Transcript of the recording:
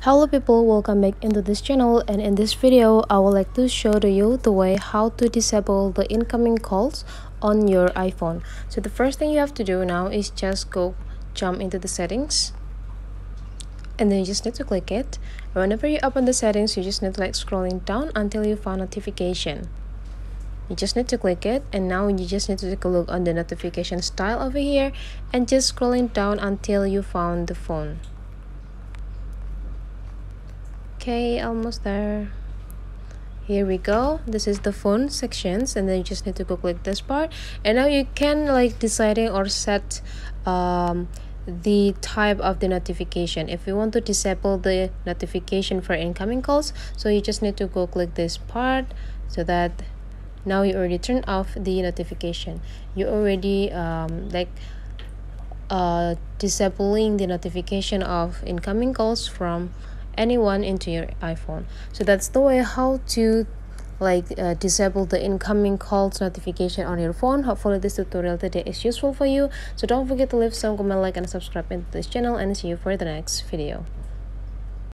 Hello people, welcome back into this channel, and in this video I would like to show to you the way how to disable the incoming calls on your iPhone. So the first thing you have to do now is just jump into the settings, and then you just need to click it. Whenever you open the settings, you just need to scrolling down until you find notification. You just need to click it, and now you just need to take a look on the notification style over here and just scrolling down until you found the phone. Okay, almost there. Here we go. This is the phone sections, and then you just need to go click this part, and now you can deciding or set the type of the notification. If you want to disable the notification for incoming calls, so you just need to go click this part, so that now you already turn off the notification. You already disabling the notification of incoming calls from anyone into your iPhone. So that's the way how to disable the incoming calls notification on your phone. Hopefully this tutorial today is useful for you. So don't forget to leave some comment, like, and subscribe into this channel, and see you for the next video.